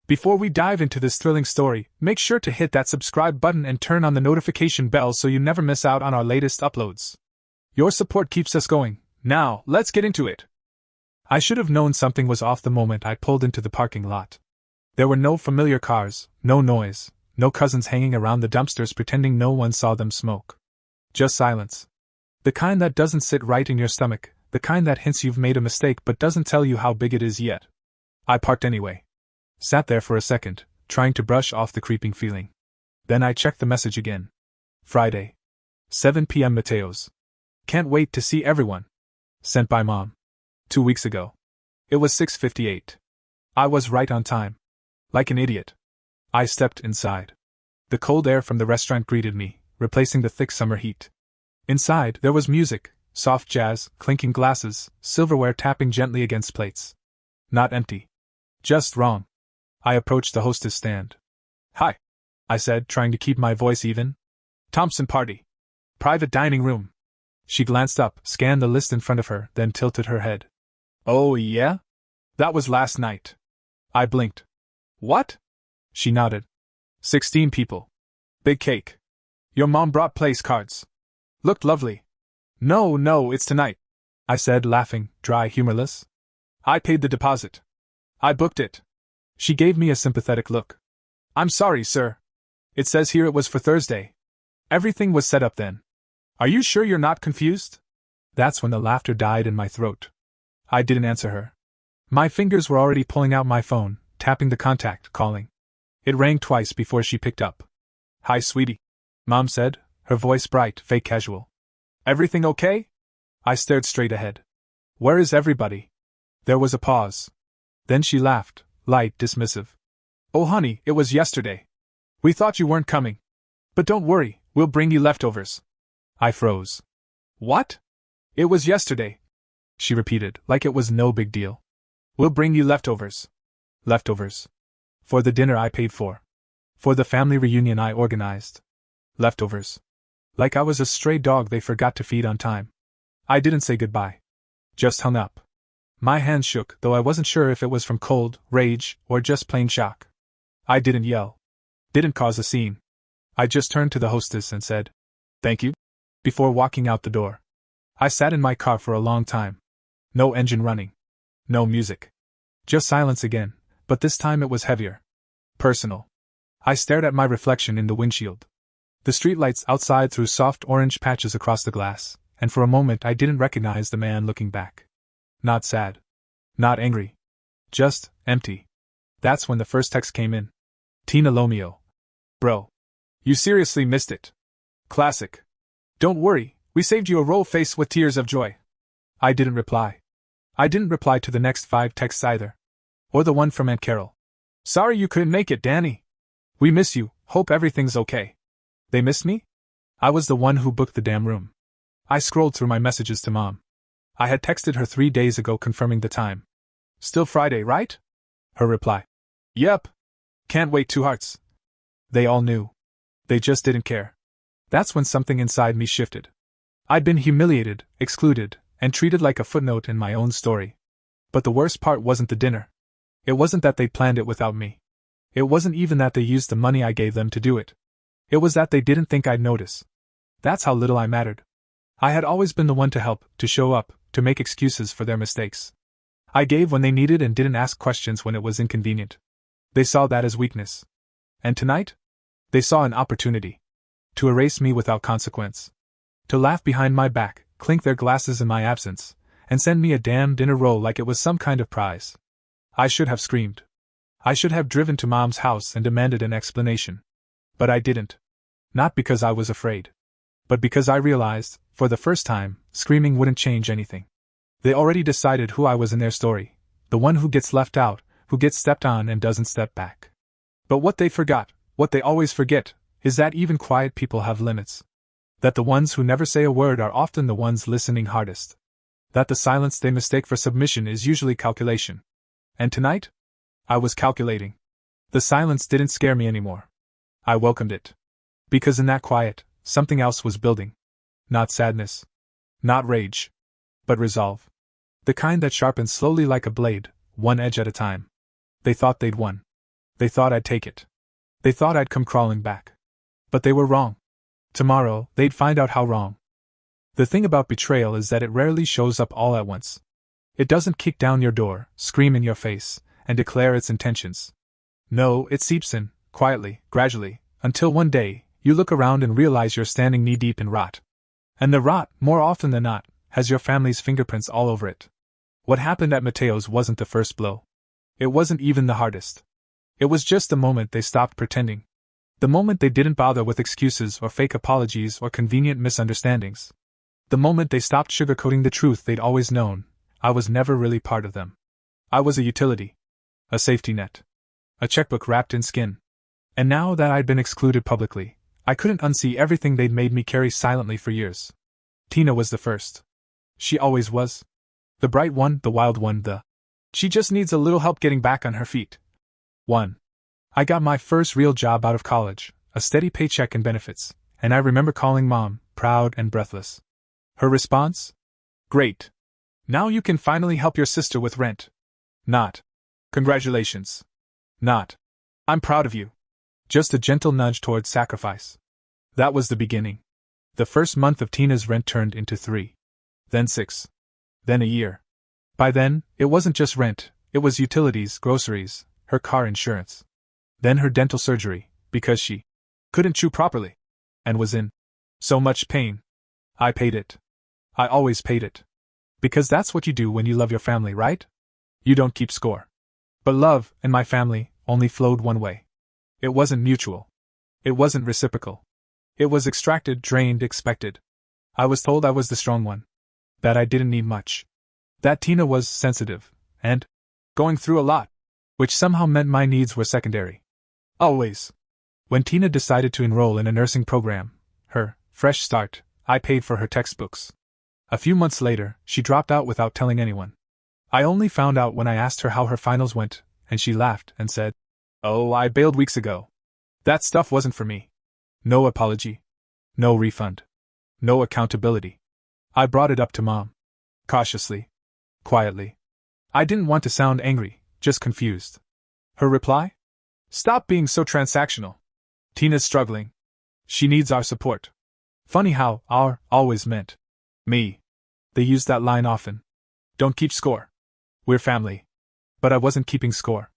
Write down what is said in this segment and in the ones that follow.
Before we dive into this thrilling story, make sure to hit that subscribe button and turn on the notification bell so you never miss out on our latest uploads. Your support keeps us going. Now, let's get into it. I should have known something was off the moment I pulled into the parking lot. There were no familiar cars, no noise, no cousins hanging around the dumpsters pretending no one saw them smoke. Just silence. The kind that doesn't sit right in your stomach, the kind that hints you've made a mistake but doesn't tell you how big it is yet. I parked anyway. Sat there for a second, trying to brush off the creeping feeling. Then I checked the message again. Friday. 7 p.m. Mateos. Can't wait to see everyone. Sent by Mom. 2 weeks ago. It was 6:58. I was right on time. Like an idiot. I stepped inside. The cold air from the restaurant greeted me, replacing the thick summer heat. Inside, there was music, soft jazz, clinking glasses, silverware tapping gently against plates. Not empty. Just wrong. I approached the hostess stand. "Hi," I said, trying to keep my voice even. "Thompson party. Private dining room." She glanced up, scanned the list in front of her, then tilted her head. "Oh, yeah? That was last night." I blinked. "What?" She nodded. 16 people. Big cake. Your mom brought place cards. Looked lovely. No, it's tonight," I said, laughing, dry, humorless. "I paid the deposit. I booked it." She gave me a sympathetic look. "I'm sorry, sir. It says here it was for Thursday. Everything was set up then. Are you sure you're not confused?" That's when the laughter died in my throat. I didn't answer her. My fingers were already pulling out my phone, tapping the contact, calling. It rang twice before she picked up. "Hi, sweetie," Mom said, her voice bright, fake casual. "Everything okay?" I stared straight ahead. "Where is everybody?" There was a pause. Then she laughed, light, dismissive. "Oh honey, it was yesterday. We thought you weren't coming. But don't worry, we'll bring you leftovers." I froze. "What?" "It was yesterday," she repeated, like it was no big deal. "We'll bring you leftovers." Leftovers. For the dinner I paid for. For the family reunion I organized. Leftovers. Like I was a stray dog they forgot to feed on time. I didn't say goodbye. Just hung up. My hands shook, though I wasn't sure if it was from cold, rage, or just plain shock. I didn't yell. Didn't cause a scene. I just turned to the hostess and said, "Thank you," before walking out the door. I sat in my car for a long time. No engine running. No music. Just silence again, but this time it was heavier. Personal. I stared at my reflection in the windshield. The streetlights outside threw soft orange patches across the glass, and for a moment I didn't recognize the man looking back. Not sad. Not angry. Just empty. That's when the first text came in. "Tina Lomeo. Bro. You seriously missed it. Classic. Don't worry, we saved you a roll face with tears of joy." I didn't reply. I didn't reply to the next 5 texts either. Or the one from Aunt Carol. "Sorry you couldn't make it, Danny. We miss you, hope everything's okay." They missed me? I was the one who booked the damn room. I scrolled through my messages to Mom. I had texted her 3 days ago confirming the time. "Still Friday, right?" Her reply. "Yep. Can't wait, 2 hearts." They all knew. They just didn't care. That's when something inside me shifted. I'd been humiliated, excluded, and treated like a footnote in my own story. But the worst part wasn't the dinner. It wasn't that they planned it without me. It wasn't even that they used the money I gave them to do it. It was that they didn't think I'd notice. That's how little I mattered. I had always been the one to help, to show up, to make excuses for their mistakes. I gave when they needed and didn't ask questions when it was inconvenient. They saw that as weakness. And tonight? They saw an opportunity. To erase me without consequence. To laugh behind my back, clink their glasses in my absence, and send me a damn dinner roll like it was some kind of prize. I should have screamed. I should have driven to Mom's house and demanded an explanation. But I didn't. Not because I was afraid. But because I realized, for the first time, screaming wouldn't change anything. They already decided who I was in their story, the one who gets left out, who gets stepped on and doesn't step back. But what they forgot, what they always forget, is that even quiet people have limits. That the ones who never say a word are often the ones listening hardest. That the silence they mistake for submission is usually calculation. And tonight? I was calculating. The silence didn't scare me anymore. I welcomed it. Because in that quiet, something else was building. Not sadness. Not rage. But resolve. The kind that sharpens slowly like a blade, one edge at a time. They thought they'd won. They thought I'd take it. They thought I'd come crawling back. But they were wrong. Tomorrow, they'd find out how wrong. The thing about betrayal is that it rarely shows up all at once. It doesn't kick down your door, scream in your face, and declare its intentions. No, it seeps in, quietly, gradually, until one day, you look around and realize you're standing knee-deep in rot. And the rot, more often than not, has your family's fingerprints all over it. What happened at Mateo's wasn't the first blow. It wasn't even the hardest. It was just the moment they stopped pretending. The moment they didn't bother with excuses or fake apologies or convenient misunderstandings. The moment they stopped sugarcoating the truth they'd always known: I was never really part of them. I was a utility. A safety net. A checkbook wrapped in skin. And now that I'd been excluded publicly, I couldn't unsee everything they'd made me carry silently for years. Tina was the first. She always was. The bright one, the wild one, She just needs a little help getting back on her feet. 1. I got my first real job out of college, a steady paycheck and benefits, and I remember calling Mom, proud and breathless. Her response? Great. Now you can finally help your sister with rent. Not, congratulations. Not, I'm proud of you. Just a gentle nudge towards sacrifice. That was the beginning. The first month of Tina's rent turned into 3. Then 6. Then a year. By then, it wasn't just rent, it was utilities, groceries, her car insurance. Then her dental surgery, because she couldn't chew properly. And was in so much pain. I paid it. I always paid it. Because that's what you do when you love your family, right? You don't keep score. But love, and my family, only flowed one way. It wasn't mutual. It wasn't reciprocal. It was extracted, drained, expected. I was told I was the strong one. That I didn't need much. That Tina was sensitive, and going through a lot. Which somehow meant my needs were secondary. Always. When Tina decided to enroll in a nursing program, her fresh start, I paid for her textbooks. A few months later, she dropped out without telling anyone. I only found out when I asked her how her finals went, and she laughed and said, "Oh, I bailed weeks ago. That stuff wasn't for me." No apology. No refund. No accountability. I brought it up to Mom. Cautiously. Quietly. I didn't want to sound angry, just confused. Her reply? "Stop being so transactional. Tina's struggling. She needs our support." Funny how "our" always meant me. They used that line often. Don't keep score. We're family. But I wasn't keeping score.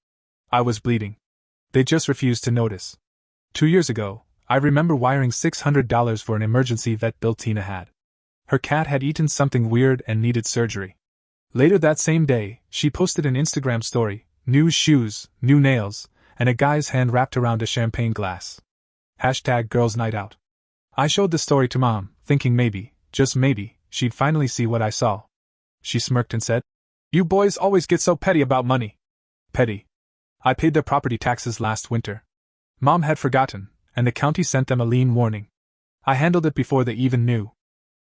I was bleeding. They just refused to notice. 2 years ago, I remember wiring $600 for an emergency vet bill Tina had. Her cat had eaten something weird and needed surgery. Later that same day, she posted an Instagram story: new shoes, new nails, and a guy's hand wrapped around a champagne glass. #girls night out. I showed the story to Mom, thinking maybe, just maybe, she'd finally see what I saw. She smirked and said, "You boys always get so petty about money." Petty. I paid their property taxes last winter. Mom had forgotten, and the county sent them a lien warning. I handled it before they even knew.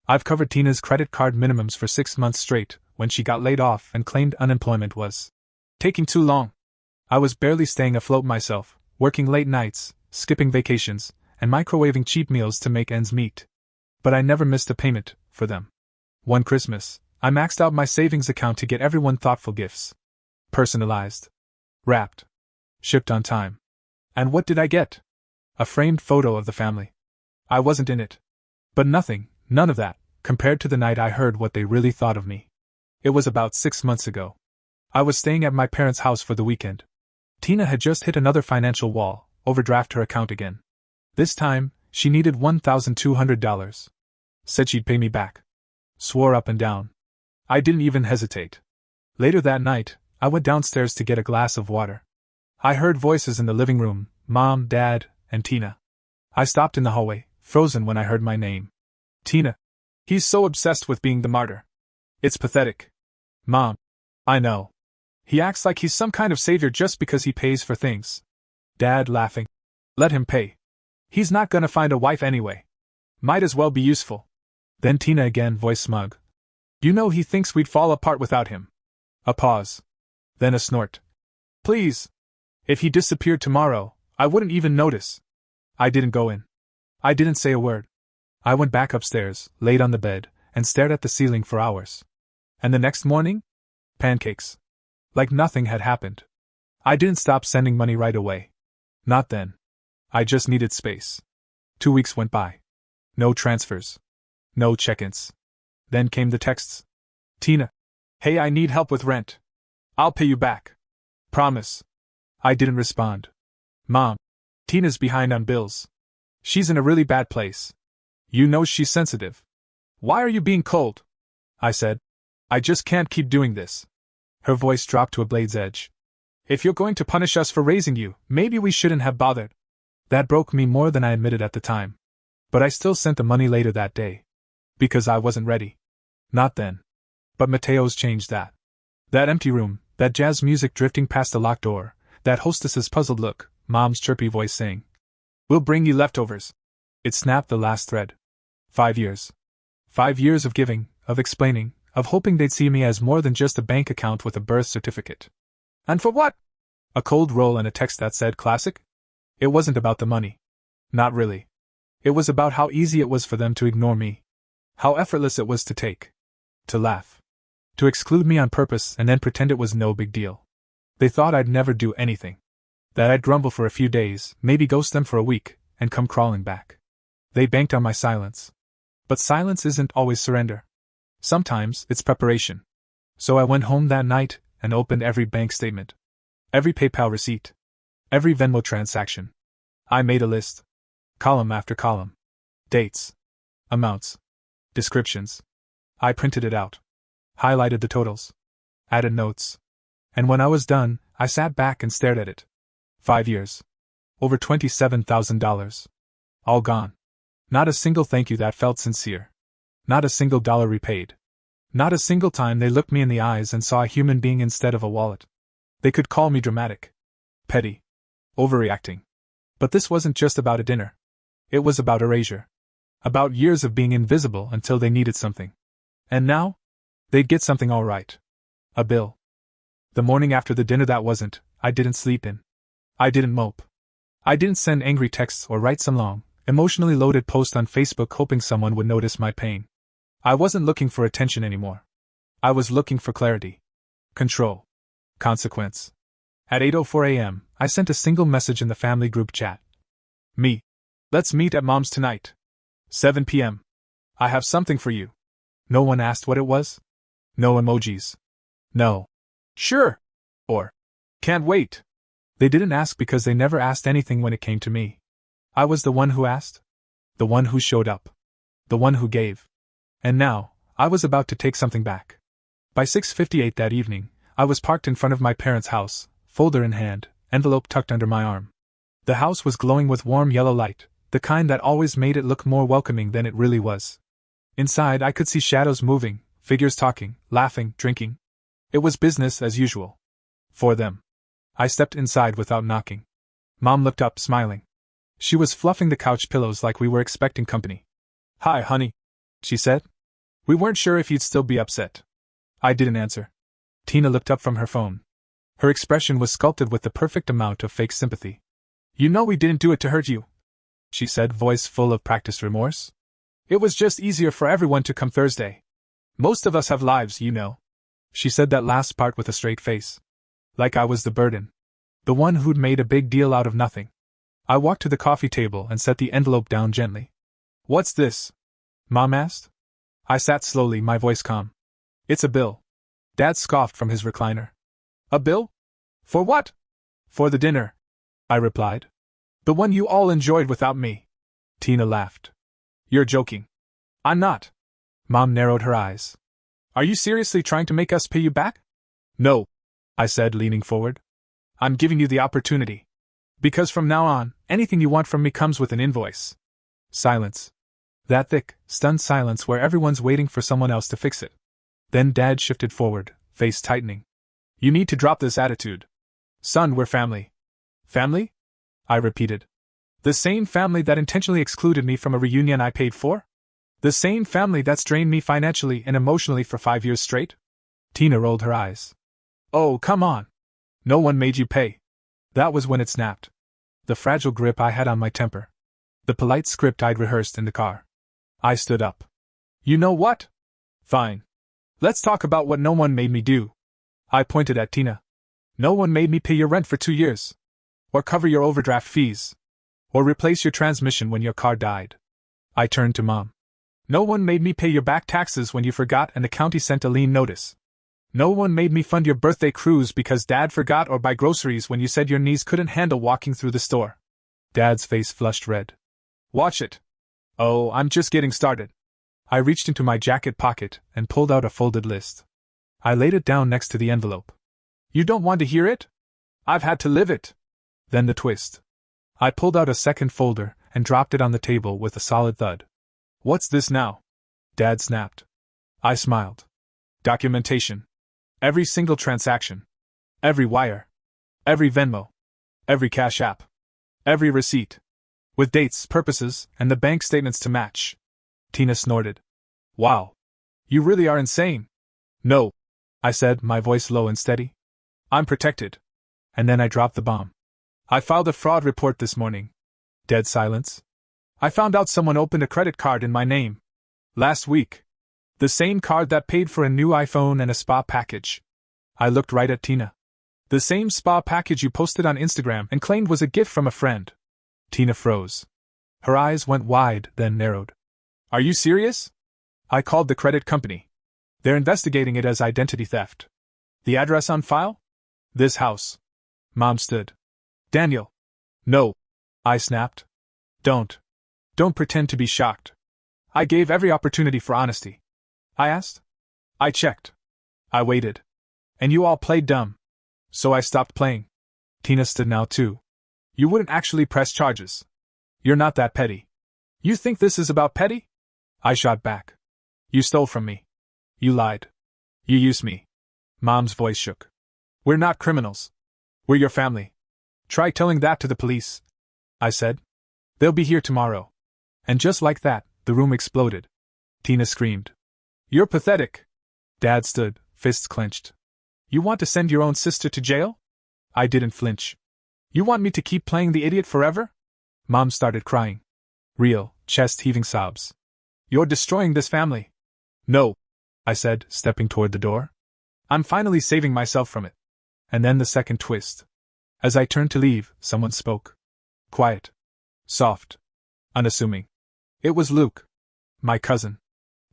I've covered Tina's credit card minimums for 6 months straight, when she got laid off and claimed unemployment was taking too long. I was barely staying afloat myself, working late nights, skipping vacations, and microwaving cheap meals to make ends meet. But I never missed a payment, for them. One Christmas, I maxed out my savings account to get everyone thoughtful gifts. Personalized. Wrapped. Shipped on time. And what did I get? A framed photo of the family. I wasn't in it. But nothing, none of that, compared to the night I heard what they really thought of me. It was about 6 months ago. I was staying at my parents' house for the weekend. Tina had just hit another financial wall, overdraft her account again. This time, she needed $1,200. Said she'd pay me back. Swore up and down. I didn't even hesitate. Later that night, I went downstairs to get a glass of water. I heard voices in the living room: Mom, Dad, and Tina. I stopped in the hallway, frozen when I heard my name. Tina. He's so obsessed with being the martyr. It's pathetic. Mom. I know. He acts like he's some kind of savior just because he pays for things. Dad laughing. Let him pay. He's not gonna find a wife anyway. Might as well be useful. Then Tina again, voice smug. You know he thinks we'd fall apart without him. A pause. Then a snort. Please. If he disappeared tomorrow, I wouldn't even notice. I didn't go in. I didn't say a word. I went back upstairs, laid on the bed, and stared at the ceiling for hours. And the next morning? Pancakes. Like nothing had happened. I didn't stop sending money right away. Not then. I just needed space. 2 weeks went by. No transfers. No check-ins. Then came the texts. Tina. Hey, I need help with rent. I'll pay you back. Promise. I didn't respond. Mom. Tina's behind on bills. She's in a really bad place. You know she's sensitive. Why are you being cold? I said. I just can't keep doing this. Her voice dropped to a blade's edge. If you're going to punish us for raising you, maybe we shouldn't have bothered. That broke me more than I admitted at the time. But I still sent the money later that day. Because I wasn't ready. Not then. But Mateo's changed that. That empty room, that jazz music drifting past the locked door, that hostess's puzzled look, Mom's chirpy voice saying, "We'll bring you leftovers." It snapped the last thread. 5 years. 5 years of giving, of explaining, of hoping they'd see me as more than just a bank account with a birth certificate. And for what? A cold roll and a text that said classic? It wasn't about the money. Not really. It was about how easy it was for them to ignore me. How effortless it was to take. To laugh. To exclude me on purpose and then pretend it was no big deal. They thought I'd never do anything. That I'd grumble for a few days, maybe ghost them for a week, and come crawling back. They banked on my silence. But silence isn't always surrender. Sometimes it's preparation. So I went home that night and opened every bank statement. Every PayPal receipt. Every Venmo transaction. I made a list. Column after column. Dates. Amounts. Descriptions. I printed it out. Highlighted the totals. Added notes. And when I was done, I sat back and stared at it. 5 years. Over $27,000. All gone. Not a single thank you that felt sincere. Not a single dollar repaid. Not a single time they looked me in the eyes and saw a human being instead of a wallet. They could call me dramatic. Petty. Overreacting. But this wasn't just about a dinner. It was about erasure. About years of being invisible until they needed something. And now? They'd get something all right. A bill. The morning after the dinner that wasn't, I didn't sleep in. I didn't mope. I didn't send angry texts or write some long, emotionally loaded post on Facebook hoping someone would notice my pain. I wasn't looking for attention anymore. I was looking for clarity. Control. Consequence. At 8:04 a.m., I sent a single message in the family group chat. Me. Let's meet at Mom's tonight. 7 p.m. I have something for you. No one asked what it was. No emojis. No. Sure. Or. Can't wait. They didn't ask because they never asked anything when it came to me. I was the one who asked. The one who showed up. The one who gave. And now, I was about to take something back. By 6:58 that evening, I was parked in front of my parents' house, folder in hand, envelope tucked under my arm. The house was glowing with warm yellow light, the kind that always made it look more welcoming than it really was. Inside I could see shadows moving, figures talking, laughing, drinking. It was business as usual. For them. I stepped inside without knocking. Mom looked up, smiling. She was fluffing the couch pillows like we were expecting company. "Hi, honey," she said. "We weren't sure if you'd still be upset." I didn't answer. Tina looked up from her phone. Her expression was sculpted with the perfect amount of fake sympathy. "You know we didn't do it to hurt you," she said, voice full of practiced remorse. "It was just easier for everyone to come Thursday. Most of us have lives, you know." She said that last part with a straight face. Like I was the burden. The one who'd made a big deal out of nothing. I walked to the coffee table and set the envelope down gently. "What's this?" Mom asked. I sat slowly, my voice calm. "It's a bill." Dad scoffed from his recliner. "A bill? For what?" "For the dinner," I replied. "The one you all enjoyed without me." Tina laughed. "You're joking." "I'm not." Mom narrowed her eyes. "Are you seriously trying to make us pay you back?" "No," I said, leaning forward. "I'm giving you the opportunity. Because from now on, anything you want from me comes with an invoice." Silence. That thick, stunned silence where everyone's waiting for someone else to fix it. Then Dad shifted forward, face tightening. "You need to drop this attitude. Son, we're family." "Family?" I repeated. "The same family that intentionally excluded me from a reunion I paid for? The same family that's drained me financially and emotionally for 5 years straight?" Tina rolled her eyes. "Oh, come on. No one made you pay." That was when it snapped. The fragile grip I had on my temper. The polite script I'd rehearsed in the car. I stood up. "You know what? Fine. Let's talk about what no one made me do." I pointed at Tina. No one made me pay your rent for 2 years. Or cover your overdraft fees. Or replace your transmission when your car died. I turned to Mom. No one made me pay your back taxes when you forgot and the county sent a lien notice. No one made me fund your birthday cruise because Dad forgot or buy groceries when you said your knees couldn't handle walking through the store. Dad's face flushed red. Watch it. Oh, I'm just getting started. I reached into my jacket pocket and pulled out a folded list. I laid it down next to the envelope. You don't want to hear it? I've had to live it. Then the twist. I pulled out a second folder and dropped it on the table with a solid thud. What's this now? Dad snapped. I smiled. Documentation. Every single transaction. Every wire. Every Venmo. Every Cash App. Every receipt. With dates, purposes, and the bank statements to match. Tina snorted. Wow. You really are insane. No, I said, my voice low and steady. I'm protected. And then I dropped the bomb. I filed a fraud report this morning. Dead silence. I found out someone opened a credit card in my name. Last week. The same card that paid for a new iPhone and a spa package. I looked right at Tina. The same spa package you posted on Instagram and claimed was a gift from a friend. Tina froze. Her eyes went wide, then narrowed. Are you serious? I called the credit company. They're investigating it as identity theft. The address on file? This house. Mom stood. Daniel. No. I snapped. Don't pretend to be shocked. I gave every opportunity for honesty. I asked. I checked. I waited. And you all played dumb. So I stopped playing. Tina stood now too. You wouldn't actually press charges. You're not that petty. You think this is about petty? I shot back. You stole from me. You lied. You used me. Mom's voice shook. We're not criminals. We're your family. Try telling that to the police. I said. They'll be here tomorrow. And just like that, the room exploded. Tina screamed. You're pathetic. Dad stood, fists clenched. You want to send your own sister to jail? I didn't flinch. You want me to keep playing the idiot forever? Mom started crying. Real, chest-heaving sobs. You're destroying this family. No, I said, stepping toward the door. I'm finally saving myself from it. And then the second twist. As I turned to leave, someone spoke. Quiet. Soft. Unassuming. It was Luke. My cousin.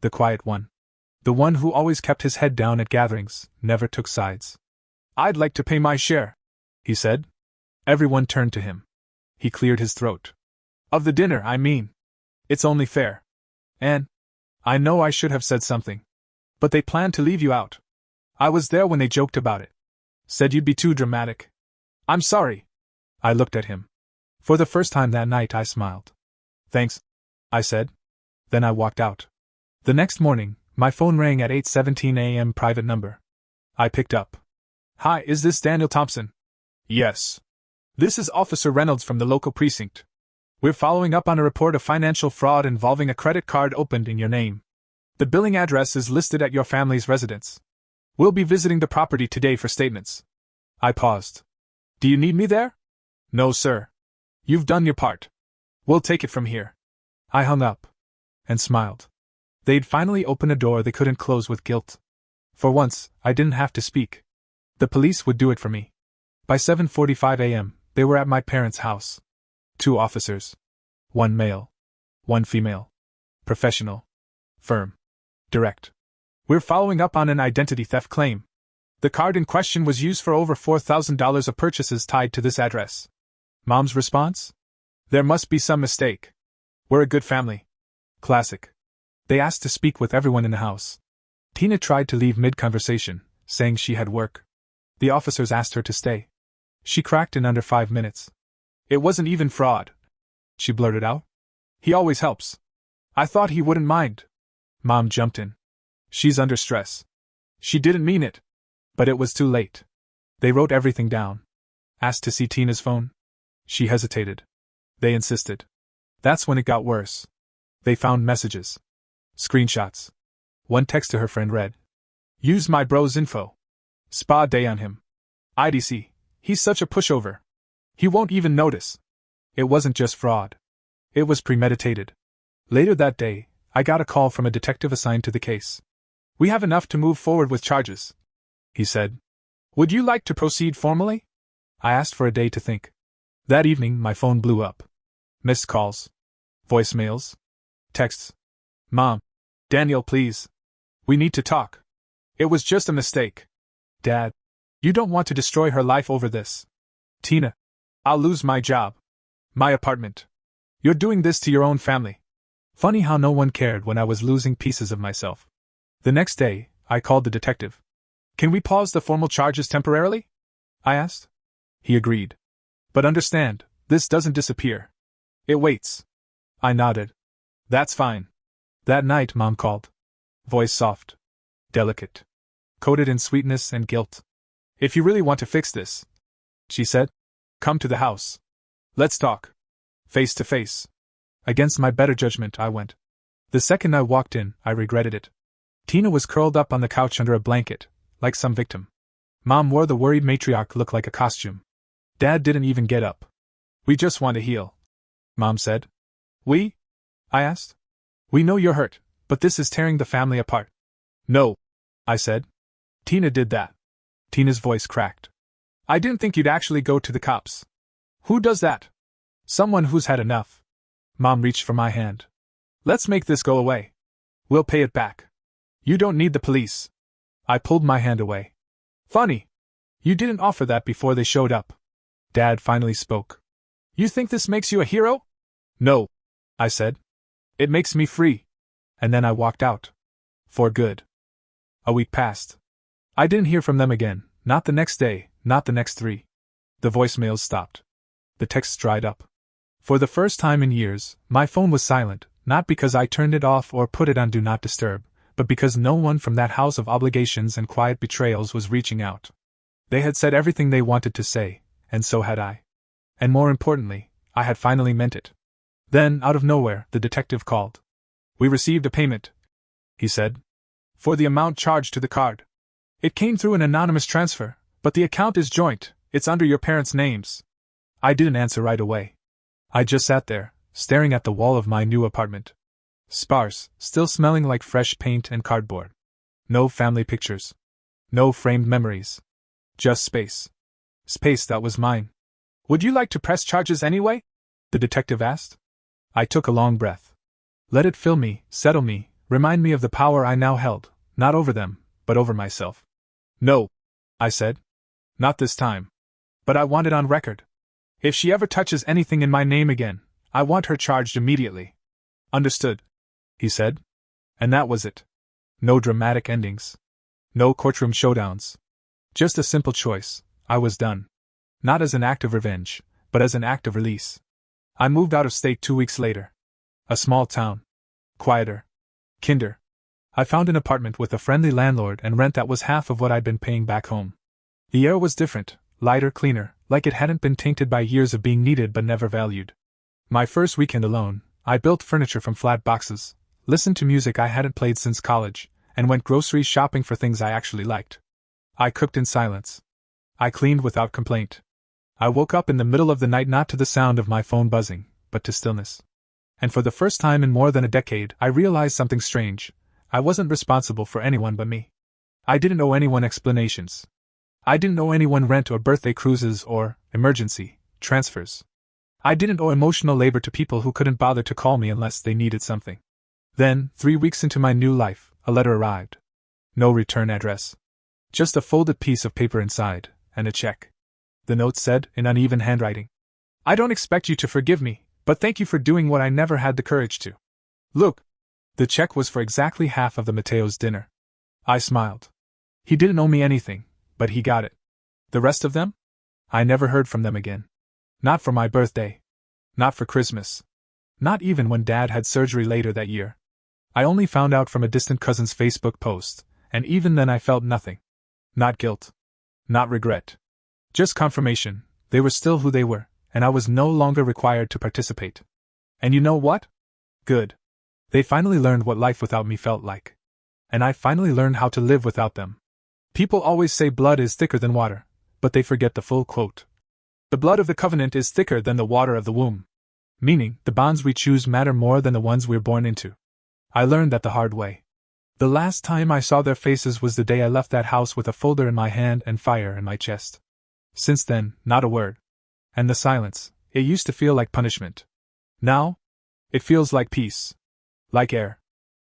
The quiet one. The one who always kept his head down at gatherings, never took sides. I'd like to pay my share, he said. Everyone turned to him. He cleared his throat. Of the dinner, I mean. It's only fair. And I know I should have said something. But they planned to leave you out. I was there when they joked about it. Said you'd be too dramatic. I'm sorry. I looked at him. For the first time that night I smiled. Thanks, I said. Then I walked out. The next morning, my phone rang at 8:17 a.m. private number. I picked up. Hi, is this Daniel Thompson? Yes. This is Officer Reynolds from the local precinct. We're following up on a report of financial fraud involving a credit card opened in your name. The billing address is listed at your family's residence. We'll be visiting the property today for statements. I paused. Do you need me there? No, sir. You've done your part. We'll take it from here. I hung up. And smiled. They'd finally opened a door they couldn't close with guilt. For once, I didn't have to speak. The police would do it for me. By 7:45 a.m., they were at my parents' house. 2 officers. 1 male. 1 female. Professional. Firm. Direct. We're following up on an identity theft claim. The card in question was used for over $4,000 of purchases tied to this address. Mom's response? There must be some mistake. We're a good family. Classic. They asked to speak with everyone in the house. Tina tried to leave mid-conversation, saying she had work. The officers asked her to stay. She cracked in under 5 minutes. It wasn't even fraud, she blurted out. He always helps. I thought he wouldn't mind. Mom jumped in. She's under stress. She didn't mean it. But it was too late. They wrote everything down. Asked to see Tina's phone. She hesitated. They insisted. That's when it got worse. They found messages. Screenshots. One text to her friend read. Use my bro's info. Spa day on him. IDC. He's such a pushover. He won't even notice. It wasn't just fraud. It was premeditated. Later that day, I got a call from a detective assigned to the case. We have enough to move forward with charges, he said. Would you like to proceed formally? I asked for a day to think. That evening, my phone blew up. Missed calls. Voicemails. Texts. Mom. Daniel, please. We need to talk. It was just a mistake. Dad. You don't want to destroy her life over this. Tina. I'll lose my job. My apartment. You're doing this to your own family. Funny how no one cared when I was losing pieces of myself. The next day, I called the detective. Can we pause the formal charges temporarily? I asked. He agreed. But understand, this doesn't disappear. It waits. I nodded. That's fine. That night, Mom called. Voice soft. Delicate. Coated in sweetness and guilt. If you really want to fix this, she said, come to the house. Let's talk. Face to face. Against my better judgment, I went. The second I walked in, I regretted it. Tina was curled up on the couch under a blanket, like some victim. Mom wore the worried matriarch look like a costume. Dad didn't even get up. We just want to heal, Mom said. We? I asked. We know you're hurt, but this is tearing the family apart. No, I said. Tina did that. Tina's voice cracked. I didn't think you'd actually go to the cops. Who does that? Someone who's had enough. Mom reached for my hand. Let's make this go away. We'll pay it back. You don't need the police. I pulled my hand away. Funny. You didn't offer that before they showed up. Dad finally spoke. You think this makes you a hero? No, I said. It makes me free. And then I walked out. For good. A week passed. I didn't hear from them again, not the next day, not the next 3. The voicemails stopped. The texts dried up. For the first time in years, my phone was silent, not because I turned it off or put it on Do Not Disturb, but because no one from that house of obligations and quiet betrayals was reaching out. They had said everything they wanted to say, and so had I. And more importantly, I had finally meant it. Then, out of nowhere, the detective called. We received a payment, he said, for the amount charged to the card. It came through an anonymous transfer, but the account is joint, it's under your parents' names. I didn't answer right away. I just sat there, staring at the wall of my new apartment. Sparse, still smelling like fresh paint and cardboard. No family pictures. No framed memories. Just space. Space that was mine. Would you like to press charges anyway? The detective asked. I took a long breath. Let it fill me, settle me, remind me of the power I now held, not over them, but over myself. No, I said. Not this time. But I want it on record. If she ever touches anything in my name again, I want her charged immediately. Understood, he said. And that was it. No dramatic endings. No courtroom showdowns. Just a simple choice. I was done. Not as an act of revenge, but as an act of release. I moved out of state 2 weeks later. A small town. Quieter. Kinder. I found an apartment with a friendly landlord and rent that was half of what I'd been paying back home. The air was different, lighter, cleaner, like it hadn't been tainted by years of being needed but never valued. My first weekend alone, I built furniture from flat boxes, listened to music I hadn't played since college, and went grocery shopping for things I actually liked. I cooked in silence. I cleaned without complaint. I woke up in the middle of the night not to the sound of my phone buzzing, but to stillness. And for the first time in more than a decade, I realized something strange. I wasn't responsible for anyone but me. I didn't owe anyone explanations. I didn't owe anyone rent or birthday cruises or emergency transfers. I didn't owe emotional labor to people who couldn't bother to call me unless they needed something. Then, 3 weeks into my new life, a letter arrived. No return address. Just a folded piece of paper inside, and a check. The note said, in uneven handwriting, I don't expect you to forgive me, but thank you for doing what I never had the courage to. Look. The check was for exactly half of the Mateo's dinner. I smiled. He didn't owe me anything, but he got it. The rest of them? I never heard from them again. Not for my birthday. Not for Christmas. Not even when Dad had surgery later that year. I only found out from a distant cousin's Facebook post, and even then I felt nothing. Not guilt. Not regret. Just confirmation, they were still who they were, and I was no longer required to participate. And you know what? Good. They finally learned what life without me felt like. And I finally learned how to live without them. People always say blood is thicker than water, but they forget the full quote. The blood of the covenant is thicker than the water of the womb. Meaning, the bonds we choose matter more than the ones we're born into. I learned that the hard way. The last time I saw their faces was the day I left that house with a folder in my hand and fire in my chest. Since then, not a word. And the silence, it used to feel like punishment. Now, it feels like peace. Like air.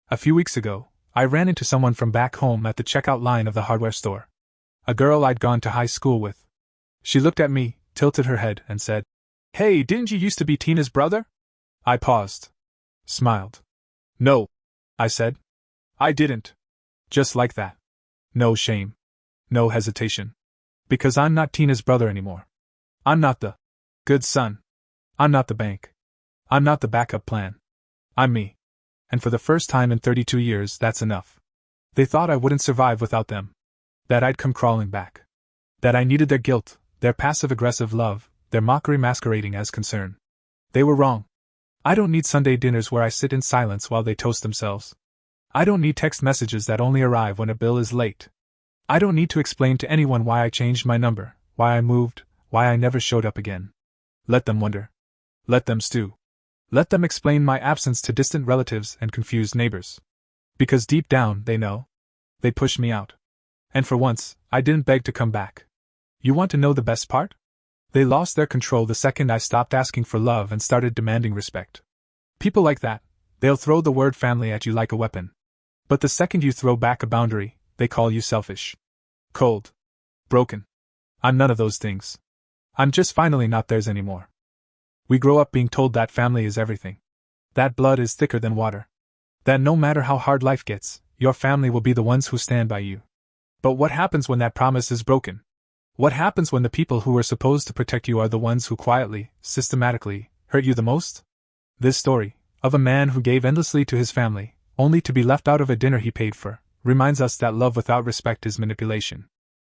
A few weeks ago, I ran into someone from back home at the checkout line of the hardware store. A girl I'd gone to high school with. She looked at me, tilted her head, and said, "Hey, didn't you used to be Tina's brother?" I paused. Smiled. "No," I said. "I didn't." Just like that. No shame. No hesitation. Because I'm not Tina's brother anymore. I'm not the good son. I'm not the bank. I'm not the backup plan. I'm me. And for the first time in 32 years, that's enough. They thought I wouldn't survive without them. That I'd come crawling back. That I needed their guilt, their passive-aggressive love, their mockery masquerading as concern. They were wrong. I don't need Sunday dinners where I sit in silence while they toast themselves. I don't need text messages that only arrive when a bill is late. I don't need to explain to anyone why I changed my number, why I moved, why I never showed up again. Let them wonder. Let them stew. Let them explain my absence to distant relatives and confused neighbors. Because deep down, they know. They pushed me out. And for once, I didn't beg to come back. You want to know the best part? They lost their control the second I stopped asking for love and started demanding respect. People like that, they'll throw the word family at you like a weapon. But the second you throw back a boundary, they call you selfish. Cold. Broken. I'm none of those things. I'm just finally not theirs anymore. We grow up being told that family is everything. That blood is thicker than water. That no matter how hard life gets, your family will be the ones who stand by you. But what happens when that promise is broken? What happens when the people who were supposed to protect you are the ones who quietly, systematically, hurt you the most? This story, of a man who gave endlessly to his family, only to be left out of a dinner he paid for, reminds us that love without respect is manipulation.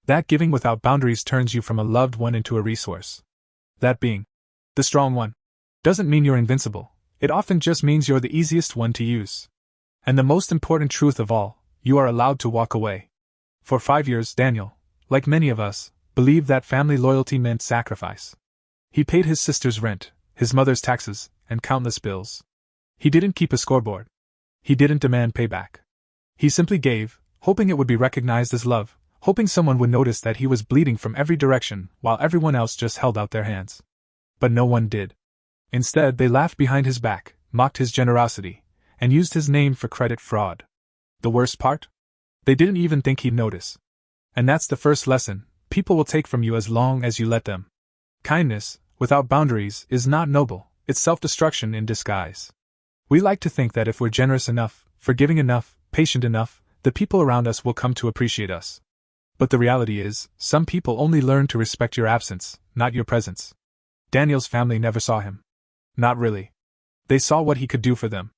That giving without boundaries turns you from a loved one into a resource. That being the strong one doesn't mean you're invincible, it often just means you're the easiest one to use. And the most important truth of all, you are allowed to walk away. For 5 years, Daniel, like many of us, believed that family loyalty meant sacrifice. He paid his sister's rent, his mother's taxes, and countless bills. He didn't keep a scoreboard. He didn't demand payback. He simply gave, hoping it would be recognized as love, hoping someone would notice that he was bleeding from every direction while everyone else just held out their hands. But no one did. Instead, they laughed behind his back, mocked his generosity, and used his name for credit fraud. The worst part? They didn't even think he'd notice. And that's the first lesson people will take from you as long as you let them. Kindness, without boundaries, is not noble, it's self-destruction in disguise. We like to think that if we're generous enough, forgiving enough, patient enough, the people around us will come to appreciate us. But the reality is, some people only learn to respect your absence, not your presence. Daniel's family never saw him. Not really. They saw what he could do for them.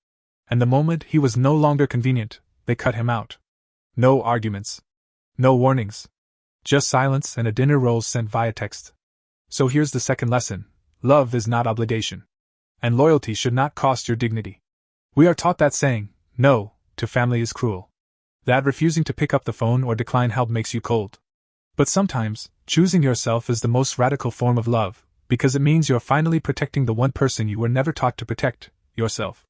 And the moment he was no longer convenient, they cut him out. No arguments. No warnings. Just silence and a dinner rose sent via text. So here's the second lesson. Love is not obligation. And loyalty should not cost your dignity. We are taught that saying, no, to family is cruel. That refusing to pick up the phone or decline help makes you cold. But sometimes, choosing yourself is the most radical form of love, because it means you're finally protecting the one person you were never taught to protect, yourself.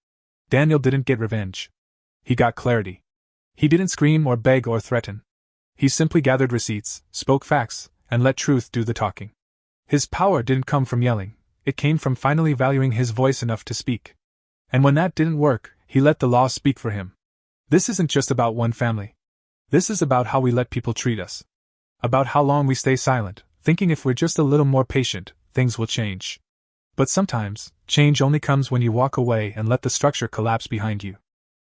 Daniel didn't get revenge. He got clarity. He didn't scream or beg or threaten. He simply gathered receipts, spoke facts, and let truth do the talking. His power didn't come from yelling, it came from finally valuing his voice enough to speak. And when that didn't work, he let the law speak for him. This isn't just about one family. This is about how we let people treat us. About how long we stay silent, thinking if we're just a little more patient, things will change. But sometimes, change only comes when you walk away and let the structure collapse behind you.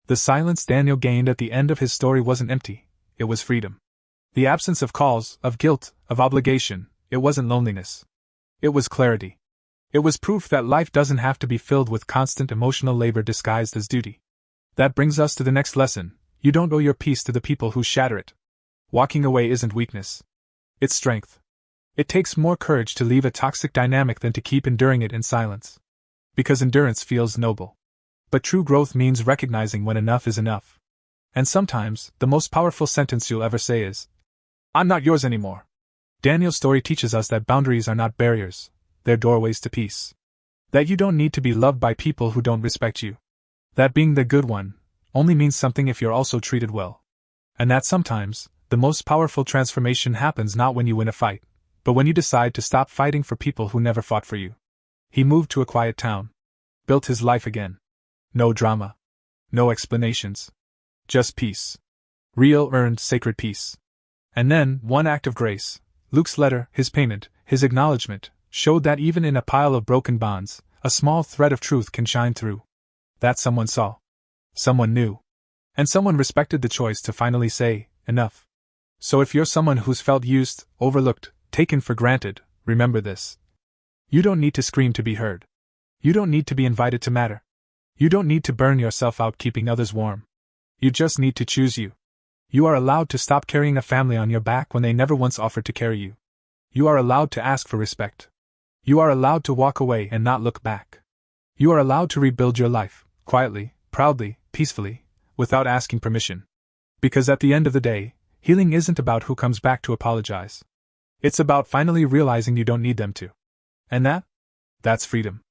The silence Daniel gained at the end of his story wasn't empty, it was freedom. The absence of calls, of guilt, of obligation, it wasn't loneliness. It was clarity. It was proof that life doesn't have to be filled with constant emotional labor disguised as duty. That brings us to the next lesson. You don't owe your peace to the people who shatter it. Walking away isn't weakness. It's strength. It takes more courage to leave a toxic dynamic than to keep enduring it in silence. Because endurance feels noble. But true growth means recognizing when enough is enough. And sometimes, the most powerful sentence you'll ever say is, "I'm not yours anymore." Daniel's story teaches us that boundaries are not barriers, they're doorways to peace. That you don't need to be loved by people who don't respect you. That being the good one, only means something if you're also treated well. And that sometimes, the most powerful transformation happens not when you win a fight, but when you decide to stop fighting for people who never fought for you. He moved to a quiet town. Built his life again. No drama. No explanations. Just peace. Real, earned, sacred peace. And then, one act of grace, Luke's letter, his payment, his acknowledgement, showed that even in a pile of broken bonds, a small thread of truth can shine through. That someone saw. Someone knew. And someone respected the choice to finally say, enough. So if you're someone who's felt used, overlooked, taken for granted, remember this. You don't need to scream to be heard. You don't need to be invited to matter. You don't need to burn yourself out keeping others warm. You just need to choose you. You are allowed to stop carrying a family on your back when they never once offered to carry you. You are allowed to ask for respect. You are allowed to walk away and not look back. You are allowed to rebuild your life, quietly, proudly, peacefully, without asking permission. Because at the end of the day, healing isn't about who comes back to apologize. It's about finally realizing you don't need them to. And that's freedom.